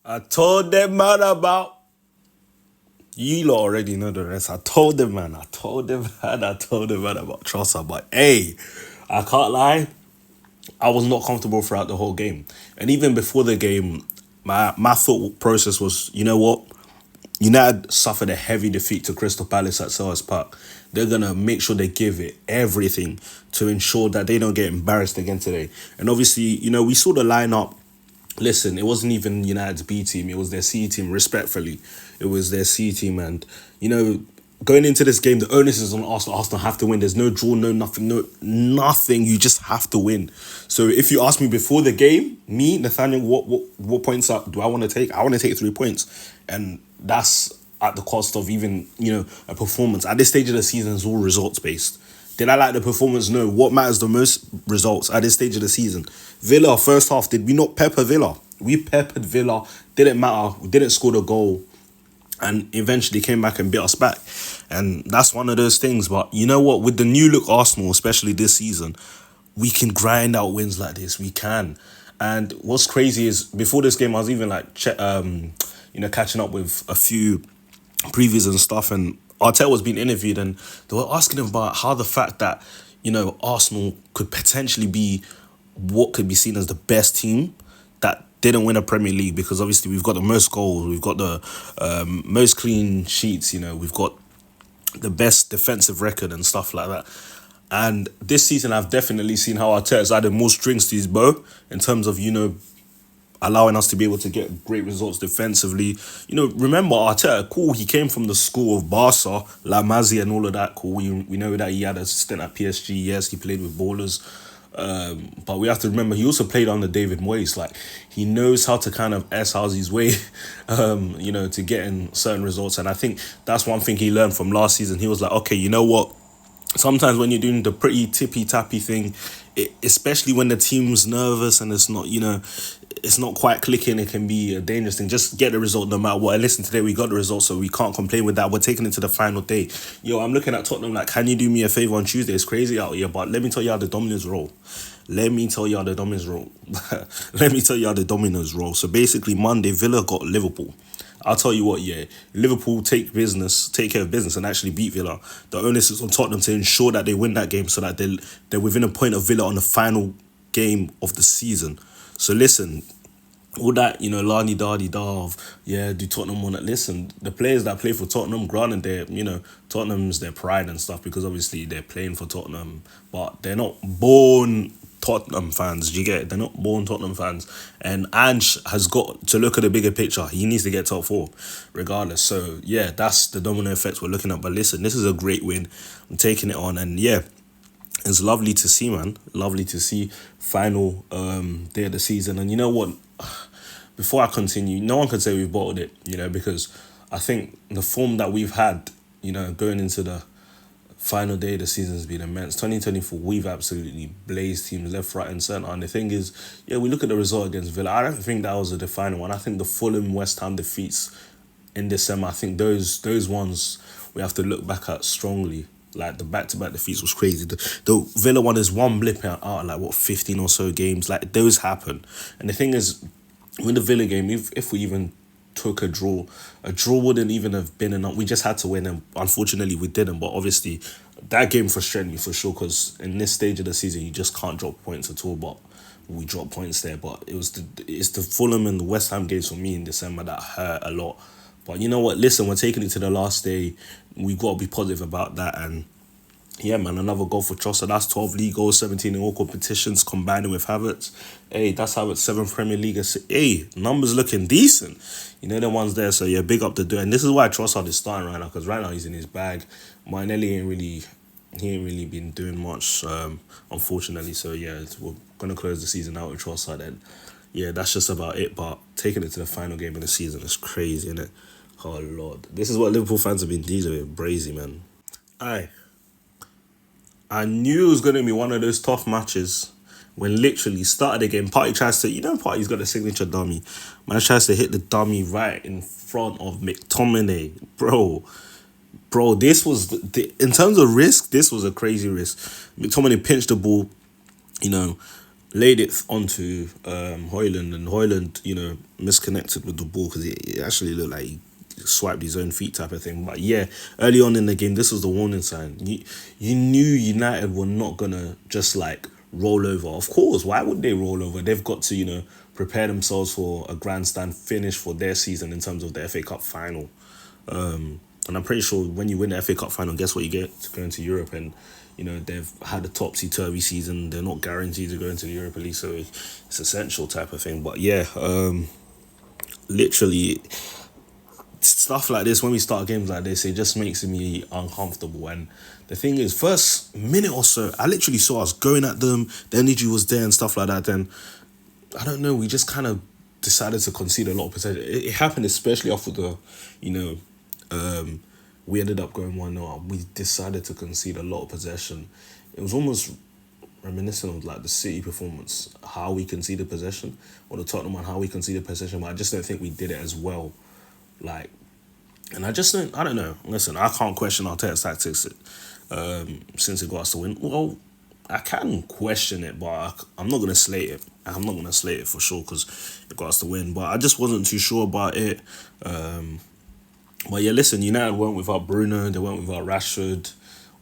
I told them man about you lot already know the rest. I told them man. I told them man. I told them man about Trossard. But hey, I can't lie. I was not comfortable throughout the whole game, and even before the game, my thought process was, you know what? United suffered a heavy defeat to Crystal Palace at Selhurst Park. They're gonna make sure they give it everything to ensure that they don't get embarrassed again today. And obviously, we saw the lineup. Listen, it wasn't even United's B team, it was their C team, respectfully. It was their C team. And, going into this game, the onus is on Arsenal. Arsenal have to win. There's no draw, no nothing, no nothing. You just have to win. So if you ask me before the game, me, Nathaniel, what points up do I want to take? I want to take 3 points. And that's at the cost of even, a performance. At this stage of the season, it's all results based. Did I like the performance? No. What matters the most? Results at this stage of the season. Villa, first half, did we not pepper Villa? We peppered Villa. Didn't matter. We didn't score the goal. And eventually came back and bit us back. And that's one of those things. But you know what? With the new look Arsenal, especially this season, we can grind out wins like this. We can. And what's crazy is, before this game, I was even like, catching up with a few previews and stuff, and Arteta was being interviewed, and they were asking him about how the fact that Arsenal could potentially be what could be seen as the best team that didn't win a Premier League, because obviously we've got the most goals, we've got the most clean sheets, we've got the best defensive record and stuff like that. And this season, I've definitely seen how Arteta's added more strings to his bow in terms of allowing us to be able to get great results defensively. Remember Arteta, cool, he came from the school of Barca, La Masia and all of that, cool. We know that he had a stint at PSG, yes, he played with ballers. But we have to remember, he also played under David Moyes. Like, he knows how to kind of S-house his way, to getting certain results. And I think that's one thing he learned from last season. He was like, okay, you know what? Sometimes when you're doing the pretty tippy-tappy thing, especially when the team's nervous and it's not quite clicking, it can be a dangerous thing. Just get the result no matter what. And listen, today we got the result, so we can't complain with that. We're taking it to the final day. I'm looking at Tottenham like, can you do me a favour on Tuesday? It's crazy out here, but let me tell you how the Dominoes roll. Let me tell you how the Dominoes roll. So basically, Monday, Villa got Liverpool. I'll tell you what, Liverpool take care of business and actually beat Villa. The onus is on Tottenham to ensure that they win that game, so that they're within a point of Villa on the final game of the season. So listen, all that, la-di-da-di-da of, do Tottenham want to listen? The players that play for Tottenham, granted, Tottenham's their pride and stuff, because obviously they're playing for Tottenham, but they're not born Tottenham fans. Do you get it? They're not born Tottenham fans. And Ange has got to look at the bigger picture. He needs to get top four, regardless. So, that's the domino effect we're looking at. But listen, this is a great win. I'm taking it on, and it's lovely to see, man. Lovely to see. Final day of the season. And you know what? Before I continue, no one can say we've bottled it, because I think the form that we've had, going into the final day of the season has been immense. 2024, we've absolutely blazed teams left, right and centre. And the thing is, we look at the result against Villa. I don't think that was a defining one. I think the Fulham West Ham defeats in December, I think those ones we have to look back at strongly. Like, the back-to-back defeats was crazy. The Villa one is one blip out like, 15 or so games. Like, those happen. And the thing is, with the Villa game, if we even took a draw wouldn't even have been enough. We just had to win, and unfortunately we didn't. But obviously, that game frustrated me for sure, because in this stage of the season, you just can't drop points at all. But we dropped points there. But it's the Fulham and the West Ham games for me in December that hurt a lot. But you know what? Listen, we're taking it to the last day. We've got to be positive about that. And man, another goal for Trossard. That's 12 league goals, 17 in all competitions, combining with Havertz. Hey, that's Havertz, 7 Premier League. Hey, numbers looking decent. The ones there. So, big up the do. And this is why Trossard is starting right now, because right now he's in his bag. Martinelli ain't really been doing much, unfortunately. So, we're going to close the season out with Trossard. And, that's just about it. But taking it to the final game of the season is crazy, isn't it? Oh, Lord. This is what Liverpool fans have been dealing with. Brazy, man. Aye. I knew it was going to be one of those tough matches when literally started the game. Partey tries to, Partey's got a signature dummy. Man tries to hit the dummy right in front of McTominay. Bro, this was, in terms of risk, this was a crazy risk. McTominay pinched the ball, laid it onto Hoyland, and Hoyland, misconnected with the ball because it actually looked like he swiped his own feet type of thing. But yeah, early on in the game, this was the warning sign. You knew United were not gonna just like roll over. Of course, why would they roll over? They've got to prepare themselves for a grandstand finish for their season in terms of the FA Cup final. And I'm pretty sure when you win the FA Cup final, guess what you get to go into Europe, and they've had a topsy turvy season. They're not guaranteed to go into the Europa League, so it's essential type of thing. But yeah, literally stuff like this when we start games like this, it just makes me uncomfortable. And the thing is, first minute or so, I literally saw us going at them. The energy was there and stuff like that. Then I don't know, we just kind of decided to concede a lot of potential. It happened especially after the, you know, we ended up going 1-0. We decided to concede a lot of possession. It was almost reminiscent of like the City performance, how we conceded possession, or the Tottenham one, how we conceded possession. But I just don't think we did it as well. Like, and I don't know. Listen, I can't question Arteta's tactics since it got us to win. Well, I can question it, but I'm not going to slate it. I'm not going to slate it for sure because it got us to win. But I just wasn't too sure about it. But yeah, listen, United went without Bruno. They went without Rashford.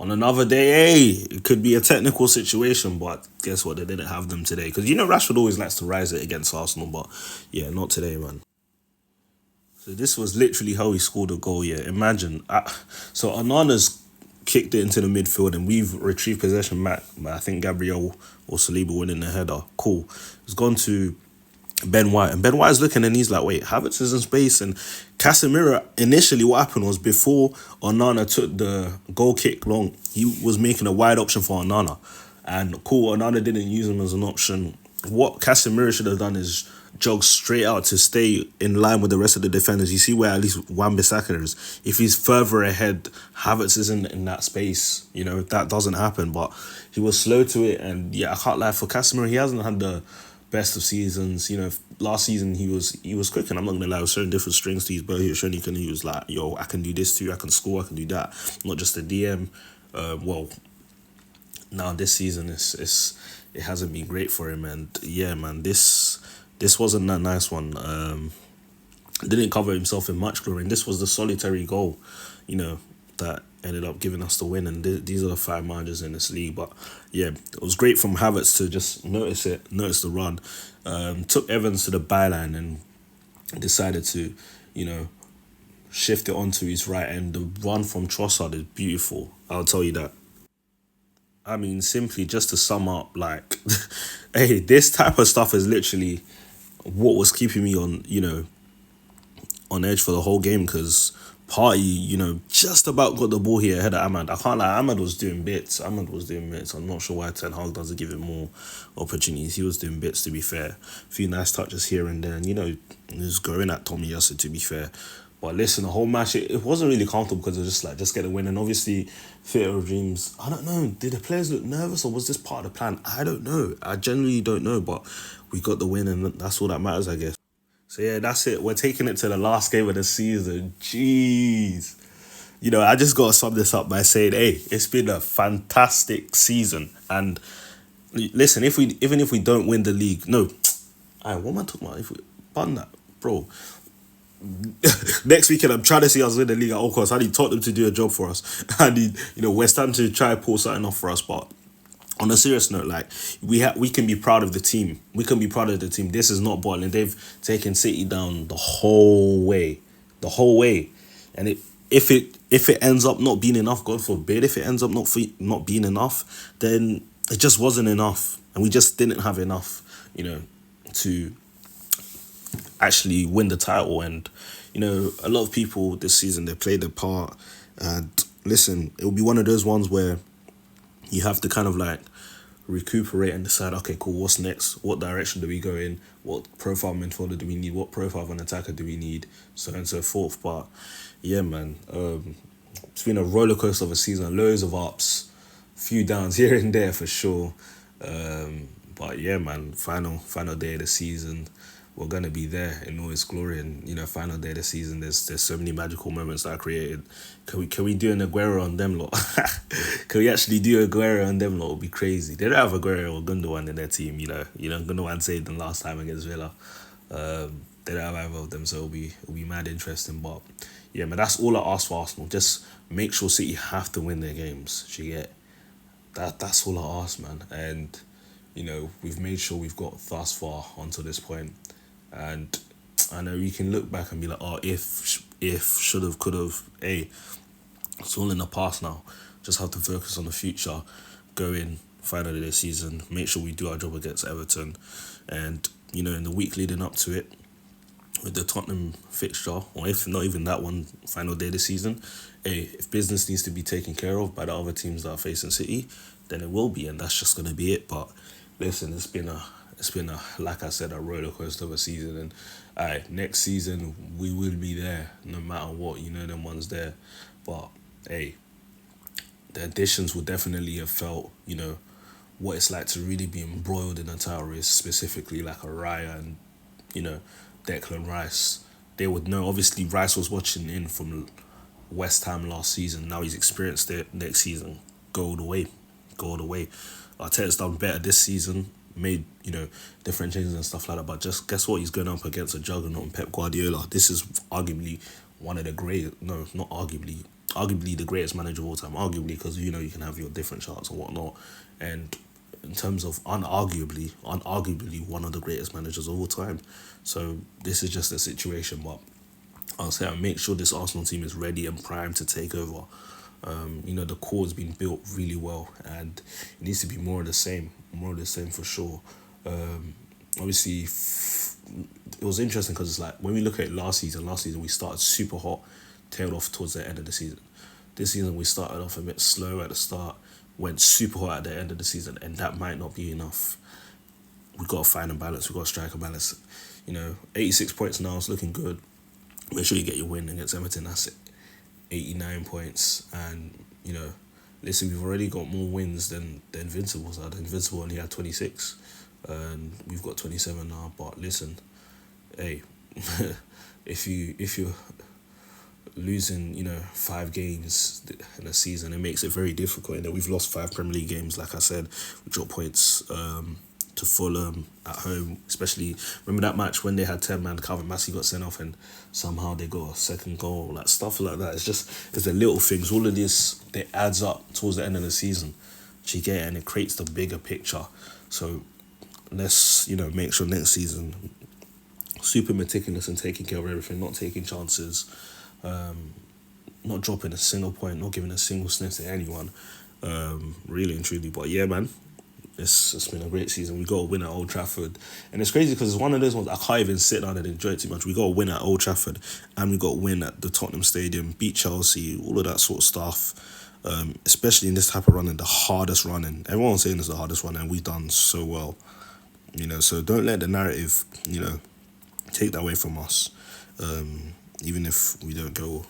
On another day, hey, it could be a technical situation, but guess what? They didn't have them today. Because Rashford always likes to rise it against Arsenal, but yeah, not today, man. So this was literally how he scored a goal, yeah. Imagine. So Onana's kicked it into the midfield and we've retrieved possession back. I think Gabriel or Saliba winning the header. Cool. It's gone to Ben White. And Ben White's looking and he's like, wait, Havertz is in space. And Casemiro, initially what happened was before Onana took the goal kick long, he was making a wide option for Onana. And cool, Onana didn't use him as an option. What Casemiro should have done is jog straight out to stay in line with the rest of the defenders. You see where at least Wan-Bissaka is. If he's further ahead, Havertz isn't in that space. That doesn't happen. But he was slow to it. And yeah, I can't lie, for Casemiro, he hasn't had the best of seasons. Last season he was quick, and I'm not gonna lie, I was showing different strings to his bow. He was showing he was like, yo, I can do this too, I can score, I can do that. Not just a DM. Well, now this season it hasn't been great for him, and yeah, man, this wasn't that nice one. Didn't cover himself in much glory, and this was the solitary goal, that ended up giving us the win. And these are the 5 managers in this league. But yeah, it was great from Havertz to just notice the run. Took Evans to the byline and decided to, shift it onto his right. And the run from Trossard is beautiful. I'll tell you that. I mean, simply just to sum up, like, hey, this type of stuff is literally what was keeping me on edge for the whole game, because Party, just about got the ball here ahead of Ahmad. I can't lie, Ahmad was doing bits. I'm not sure why Ten Hag doesn't give him more opportunities. He was doing bits, to be fair. A few nice touches here and there. And, he was going at Tommy Yasser, to be fair. But listen, the whole match, it wasn't really comfortable because it was just like, just get a win. And obviously, Theatre of Dreams, I don't know, did the players look nervous or was this part of the plan? I don't know. I genuinely don't know, but we got the win and that's all that matters, I guess. So yeah, that's it. We're taking it to the last game of the season. Jeez. I just got to sum this up by saying, hey, it's been a fantastic season. And listen, even if we don't win the league, no, what am I talking about? If we bun that, bro. Next weekend, I'm trying to see us win the league at all costs. I need Tottenham to do a job for us. I need, West Ham to try and pull something off for us. But on a serious note, like, we can be proud of the team. We can be proud of the team. This is not bottling. They've taken City down the whole way, and if it ends up not being enough, God forbid, if it ends up not being enough, then it just wasn't enough, and we just didn't have enough, to actually win the title. And a lot of people this season, they played their part. And listen, it will be one of those ones where you have to kind of like recuperate and decide, okay, cool, what's next? What direction do we go in? What profile midfielder do we need? What profile of an attacker do we need? So on and so forth. But yeah, man, it's been a roller coaster of a season, loads of ups, few downs here and there for sure. But yeah, man, final day of the season. we're gonna be there in all its glory. And final day of the season, there's so many magical moments that are created. Can we do an Aguero on them lot? Can we actually do Aguero on them lot? It'll be crazy. They don't have Aguero or Gundogan in their team. Gundogan saved them last time against Villa. They don't have either of them, so it'll be mad interesting. But yeah, man, that's all I ask for Arsenal. Just make sure City have to win their games. Do you get that? That's all I ask, man. And we've made sure we've got thus far onto this point. And I know you can look back and be like, oh, if, should have, could have. Hey, it's all in the past now. Just have to focus on the future. Go in, final of the season, make sure we do our job against Everton. And, in the week leading up to it, with the Tottenham fixture, or if not even that one, final day of the season, hey, if business needs to be taken care of by the other teams that are facing City, then it will be, and that's just going to be it. But listen, it's been a like I said, a roller coaster of a season, and next season we will be there no matter what. Them ones there, but hey, the additions will definitely have felt what it's like to really be embroiled in a title race, specifically like a Raya and Declan Rice. They would know. Obviously, Rice was watching in from West Ham last season. Now he's experienced it. Next season, go all the way, go all the way. Arteta's done better this season, made different changes and stuff like that. But just guess what? He's going up against a juggernaut in Pep Guardiola. This is arguably one of the great. No, not arguably. Arguably the greatest manager of all time. Arguably because you can have your different charts and whatnot. And in terms of unarguably one of the greatest managers of all time. So this is just a situation, but I'll say I make sure this Arsenal team is ready and primed to take over. The core has been built really well, and it needs to be more of the same for sure. Obviously, it was interesting because it's like when we look at last season we started super hot, tailed off towards the end of the season. This season we started off a bit slow at the start, went super hot at the end of the season, and that might not be enough. We've got to find a balance. We've got to strike a balance. 86 points now is looking good. Make sure you get your win against Everton. That's it. 89 points. And, listen, we've already got more wins than the Invincibles had. The Invincible only had 26. And we've got 27 now. But listen, hey, if you're losing, 5 games in a season, it makes it very difficult. And we've lost 5 Premier League games, like I said. We dropped points to Fulham at home, especially remember that match when they had 10 man. Calvin Massey got sent off and somehow they got a second goal, like stuff like that. It's the little things. All of this, it adds up towards the end of the season. You get it, and it creates the bigger picture. So let's make sure next season super meticulous and taking care of everything, not taking chances, not dropping a single point, not giving a single sniff to anyone, really and truly. But yeah, man, it's been a great season. We got a win at Old Trafford, and it's crazy because it's one of those ones I can't even sit down and enjoy it too much. We got a win at Old Trafford, and we got a win at the Tottenham Stadium, beat Chelsea, all of that sort of stuff. Especially in this type of running, the hardest running. Everyone's saying it's the hardest running, and we've done so well. So don't let the narrative, take that away from us. Even if we don't go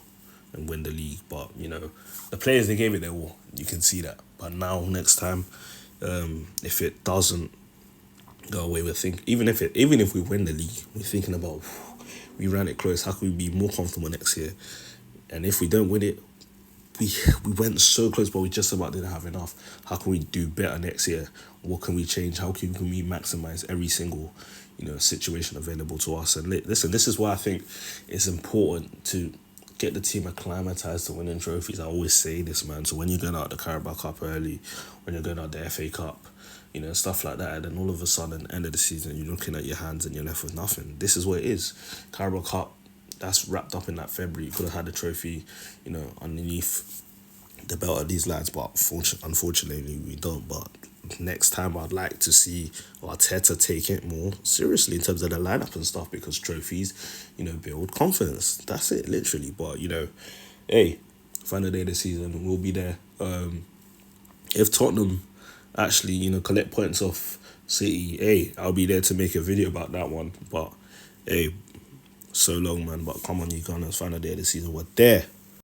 and win the league, but the players, they gave it their all. You can see that. But now next time, if it doesn't go away, even if we win the league, we're thinking about we ran it close. How can we be more comfortable next year? And if we don't win it, we went so close, but we just about didn't have enough. How can we do better next year? What can we change? How can we maximize every single situation available to us? And listen, this is why I think it's important to get the team acclimatized to winning trophies. I always say this, man. So when you're going out the Carabao Cup early, when you're going out the FA Cup, stuff like that, and then all of a sudden, end of the season, you're looking at your hands and you're left with nothing. This is what it is. Carabao Cup, that's wrapped up in that February. You could have had the trophy, underneath the belt of these lads, but unfortunately we don't. But next time I'd like to see Arteta take it more seriously in terms of the lineup and stuff, because trophies, build confidence. That's it, literally. But, hey, final day of the season, we'll be there. If Tottenham actually, collect points off City, hey, I'll be there to make a video about that one. But, hey, so long, man. But come on, you Gunners, final day of the season, we're there.